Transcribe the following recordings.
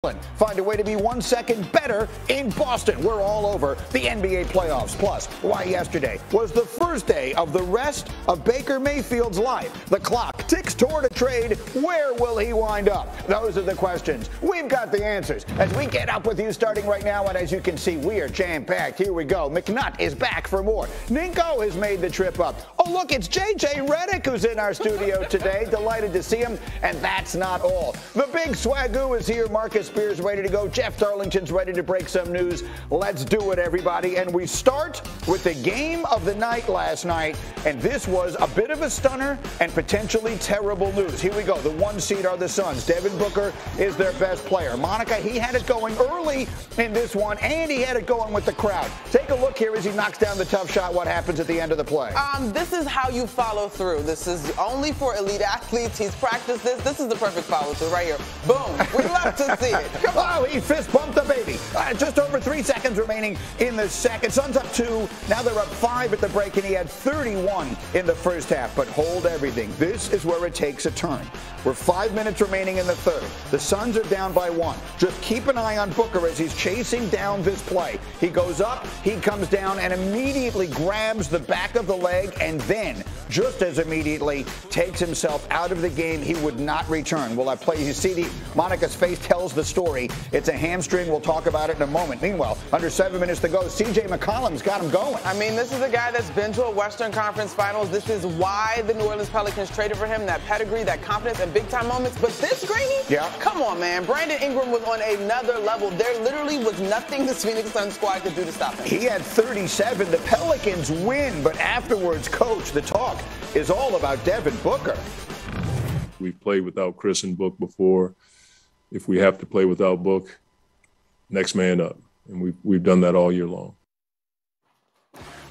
Find a way to be 1 second better in Boston. We're all over the NBA playoffs. Plus, why yesterday was the first day of the rest of Baker Mayfield's life. The clock ticks toward a trade. Where will he wind up? Those are the questions. We've got the answers as we get up with you starting right now. And as you can see, we are jam-packed. Here we go. McNutt is back for more. Ninko has made the trip up. Oh, look, it's JJ Redick who's in our studio today. Delighted to see him. And that's not all. The big swagoo is here. Marcus Spears ready to go. Jeff Darlington's ready to break some news. Let's do it, everybody. And we start with the game of the night last night. And this was a bit of a stunner and potentially terrible news. Here we go. The 1 seed are the Suns. Devin Booker is their best player. Monica, he had it going early in this one, and he had it going with the crowd. Take a look here as he knocks down the tough shot. What happens at the end of the play? This is how you follow through. This is only for elite athletes. He's practiced this. This is the perfect follow through right here. Boom. We love to see it. Come on. Oh, he fist bumped the baby. Just over 3 seconds remaining in the second. Suns up 2. Now they're up 5 at the break, and he had 31 in the first half. But hold everything. This is where it takes a turn. We're 5 minutes remaining in the third. The Suns are down by 1. Just keep an eye on Booker as he's chasing down this play. He goes up, he comes down, and immediately grabs the back of the leg, and then, just as immediately, takes himself out of the game. He would not return. Will I play? You see, Monica's face tells the story. It's a hamstring. We'll talk about it in a moment. Meanwhile, under 7 minutes to go, C.J. McCollum's got him going. I mean, this is a guy that's been to a Western Conference Finals. This is why the New Orleans Pelicans traded for him, that pedigree, that confidence, and big-time moments. But this, Greeny? Yeah. Come on, man. Brandon Ingram was on another level. There literally was nothing this Phoenix Suns squad could do to stop him. He had 37. The Pelicans win, but afterwards, Coach, the talk is all about Devin Booker. We've played without Chris and Book before. If we have to play without Book, next man up. And we've done that all year long.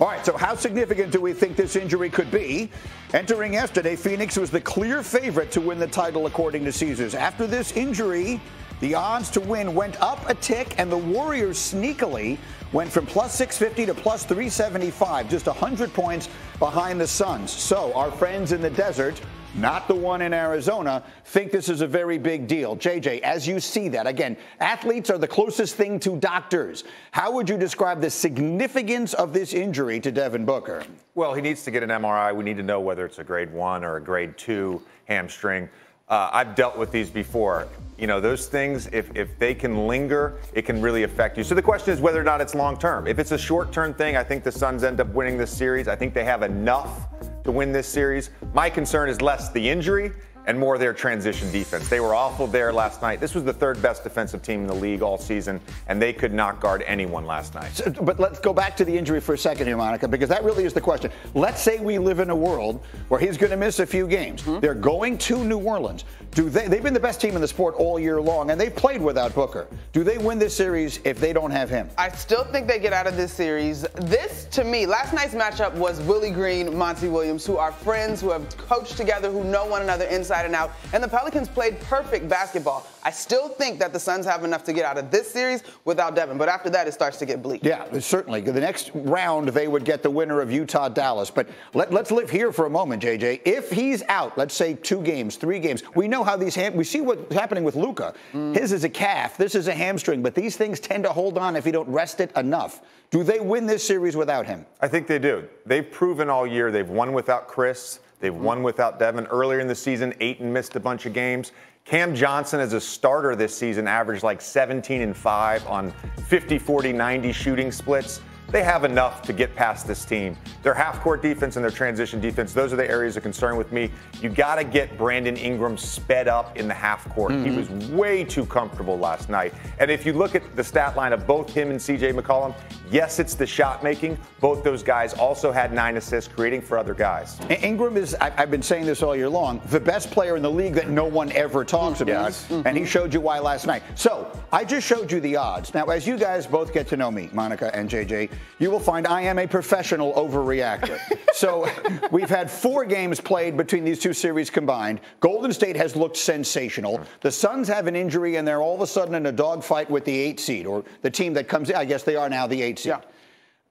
All right, so how significant do we think this injury could be? Entering yesterday, Phoenix was the clear favorite to win the title according to Caesars. After this injury, the odds to win went up a tick, and the Warriors sneakily went from plus 650 to plus 375, just 100 points behind the Suns. So our friends in the desert, not the one in Arizona, think this is a very big deal. JJ, as you see that, again, athletes are the closest thing to doctors. How would you describe the significance of this injury to Devin Booker? Well, he needs to get an MRI. We need to know whether it's a grade 1 or a grade 2 hamstring. I've dealt with these before. You know, those things, if they can linger, it can really affect you. So the question is whether or not it's long-term. If it's a short-term thing, I think the Suns end up winning this series. I think they have enough to win this series. My concern is less the injury and more their transition defense. They were awful there last night. This was the 3rd best defensive team in the league all season, and they could not guard anyone last night. But let's go back to the injury for a second here, Monica, because that really is the question. Let's say we live in a world where he's going to miss a few games. Mm-hmm. They're going to New Orleans. They've been the best team in the sport all year long, and they've played without Booker. Do they win this series if they don't have him? I still think they get out of this series. This, to me, last night's matchup was Willie Green, Monty Williams, who are friends, who have coached together, who know one another inside and out. And the Pelicans played perfect basketball. I still think that the Suns have enough to get out of this series without Devin. But after that, it starts to get bleak. Yeah, certainly. The next round, they would get the winner of Utah-Dallas. But let's live here for a moment, JJ. If he's out, let's say 2 games, 3 games, we know how these we see what's happening with Luka. His is a calf. This is a hamstring. But these things tend to hold on if you don't rest it enough. Do they win this series without him? I think they do. They've proven all year they've won without Chris. They've won without Devin. Earlier in the season, Ayton missed a bunch of games. Cam Johnson as a starter this season averaged like 17 and 5 on 50, 40, 90 shooting splits. They have enough to get past this team. Their half-court defense and their transition defense, those are the areas of concern with me. You got to get Brandon Ingram sped up in the half-court. He was way too comfortable last night. And if you look at the stat line of both him and C.J. McCollum, yes, it's the shot making. Both those guys also had 9 assists, creating for other guys. Ingram is, I've been saying this all year long, the best player in the league that no one ever talks about. And he showed you why last night. So I just showed you the odds. Now, as you guys both get to know me, Monica and JJ, you will find I am a professional overreactor. So we've had 4 games played between these 2 series combined. Golden State has looked sensational. The Suns have an injury, and they're all of a sudden in a dogfight with the 8 seed, or the team that comes in. I guess they are now the 8 seed. Yeah.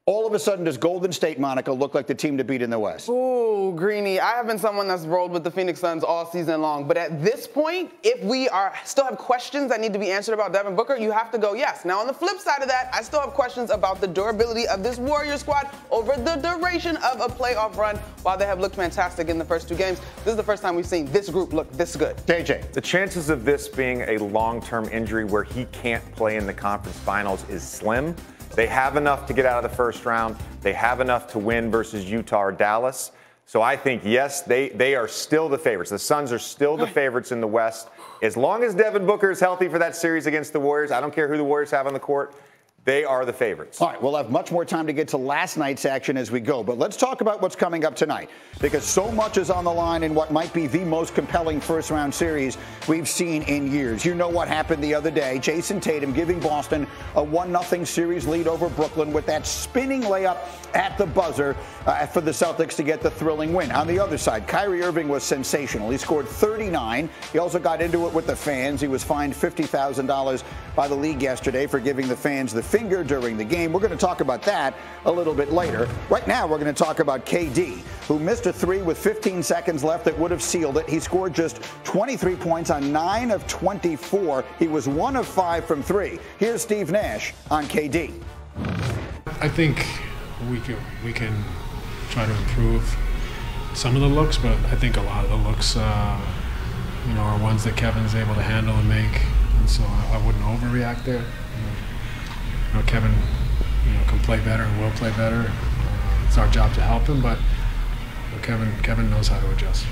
All of a sudden, does Golden State, Monica, look like the team to beat in the West? Ooh, Greeny, I have been someone that's rolled with the Phoenix Suns all season long. But at this point, if we still have questions that need to be answered about Devin Booker, you have to go yes. Now, on the flip side of that, I still have questions about the durability of this Warrior squad over the duration of a playoff run. While they have looked fantastic in the first 2 games, this is the first time we've seen this group look this good. JJ. The chances of this being a long-term injury where he can't play in the conference finals is slim. They have enough to get out of the first round. They have enough to win versus Utah or Dallas. So I think, yes, they are still the favorites. The Suns are still the favorites in the West. As long as Devin Booker is healthy for that series against the Warriors, I don't care who the Warriors have on the court, they are the favorites. All right, we'll have much more time to get to last night's action as we go, but let's talk about what's coming up tonight, because so much is on the line in what might be the most compelling first-round series we've seen in years. You know what happened the other day. Jason Tatum giving Boston a 1-0 series lead over Brooklyn with that spinning layup at the buzzer for the Celtics to get the thrilling win. On the other side, Kyrie Irving was sensational. He scored 39. He also got into it with the fans. He was fined $50,000 by the league yesterday for giving the fans the finger during the game. We're going to talk about that a little bit later. Right now, we're going to talk about KD, who missed a 3 with 15 seconds left that would have sealed it. He scored just 23 points on 9 of 24. He was 1 of 5 from 3. Here's Steve Nash on KD. I think we can try to improve some of the looks, but I think a lot of the looks, are ones that Kevin's able to handle and make, and so I wouldn't overreact there. Kevin, can play better and will play better. It's our job to help him, but Kevin knows how to adjust.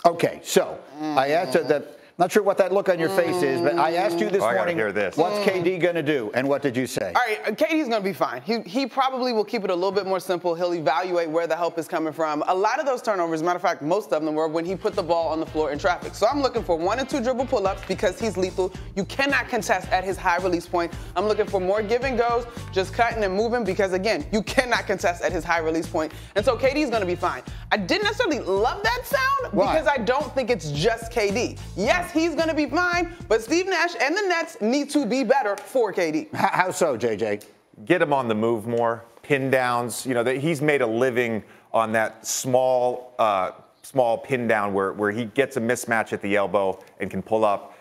Okay, so I asked that. Not sure what that look on your face is, but I asked you this morning, what's KD going to do? And what did you say? All right, KD's going to be fine. He probably will keep it a little bit more simple. He'll evaluate where the help is coming from. A lot of those turnovers, matter of fact, most of them were when he put the ball on the floor in traffic. So I'm looking for 1 and 2 dribble pull-ups because he's lethal. You cannot contest at his high release point. I'm looking for more give and goes, just cutting and moving because, again, you cannot contest at his high release point. And so KD's going to be fine. I didn't necessarily love that sound because I don't think it's just KD. Yes, he's going to be fine, but Steve Nash and the Nets need to be better for KD. How so, JJ? Get him on the move more, pin downs. He's made a living on that small pin down where he gets a mismatch at the elbow and can pull up.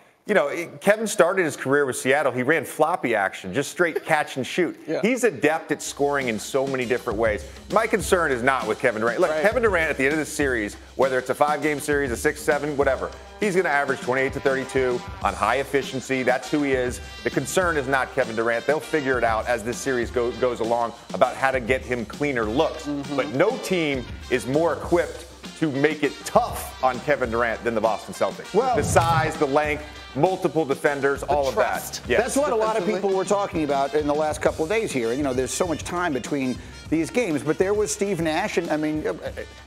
Kevin started his career with Seattle. He ran floppy action, just straight catch and shoot. Yeah. He's adept at scoring in so many different ways. My concern is not with Kevin Durant. Look, Kevin Durant at the end of the series, whether it's a 5-game series, a 6, 7, whatever, he's going to average 28 to 32 on high efficiency. That's who he is. The concern is not Kevin Durant. They'll figure it out as this series goes along about how to get him cleaner looks. But no team is more equipped to make it tough on Kevin Durant than the Boston Celtics. Well, the size, the length, multiple defenders, all of that. Yes. That's what a lot of people were talking about in the last couple of days here. There's so much time between these games, but there was Steve Nash, and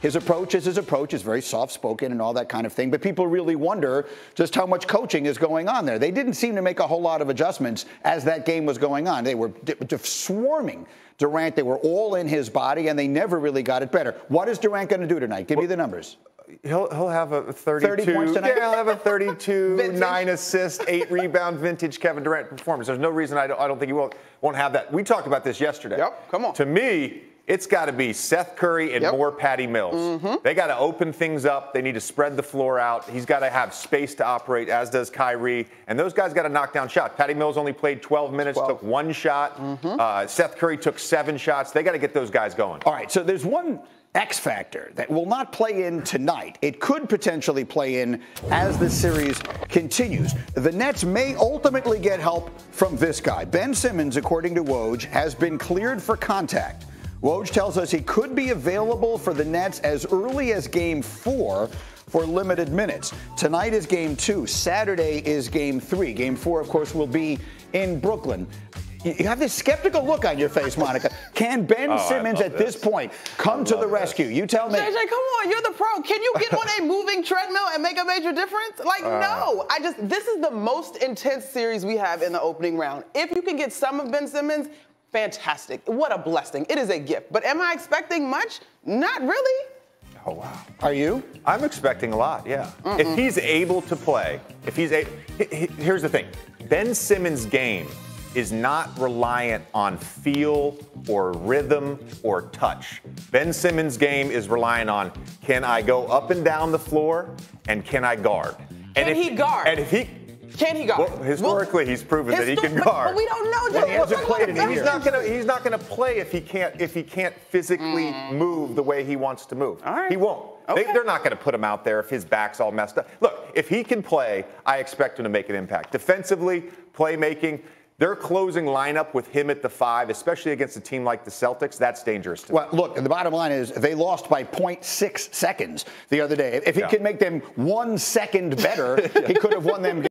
his approach is very soft-spoken and all that kind of thing, but people really wonder just how much coaching is going on there. They didn't seem to make a whole lot of adjustments as that game was going on. They were swarming Durant. They were all in his body, and they never really got it better. What is Durant going to do tonight? Give me the numbers. He'll have a 30 points tonight? Yeah, he'll have a 32, 9 assists, 8 rebound vintage Kevin Durant performance. There's no reason I don't think he won't have that. We talked about this yesterday. Yep, come on. To me, it's got to be Seth Curry and more Patty Mills. They got to open things up. They need to spread the floor out. He's got to have space to operate, as does Kyrie. And those guys got to knock down shots. Patty Mills only played 12 minutes, took 1 shot. Seth Curry took 7 shots. They got to get those guys going. All right, so there's one X factor that will not play in tonight. It could potentially play in as the series continues. The Nets may ultimately get help from this guy. Ben Simmons, according to Woj, has been cleared for contact. Woj tells us he could be available for the Nets as early as Game 4 for limited minutes. Tonight is Game 2. Saturday is Game 3. Game 4, of course, will be in Brooklyn. You have this skeptical look on your face, Monica. Can Ben Simmons at this point come to the rescue? You tell me. JJ, come on, you're the pro. Can you get on a moving treadmill and make a major difference? No. This is the most intense series we have in the opening round. If you can get some of Ben Simmons, fantastic. What a blessing. It is a gift. But am I expecting much? Not really. Oh, wow. Are you? I'm expecting a lot, yeah. If he's able to play, here's the thing. Ben Simmons' game is not reliant on feel or rhythm or touch. Ben Simmons' game is relying on, can I go up and down the floor and can I guard? Can he guard? And if he Can he guard? Well, historically, he's proven that he can guard. But we don't know. Well, he hasn't played in years. He's not going to play if he can't physically move the way he wants to move. All right. He won't. Okay. They're not going to put him out there if his back's all messed up. Look, if he can play, I expect him to make an impact. Defensively, playmaking, their closing lineup with him at the 5, especially against a team like the Celtics, that's dangerous to me. Well, look, the bottom line is they lost by 0.6 seconds the other day. If he could make them 1 second better, he could have won them.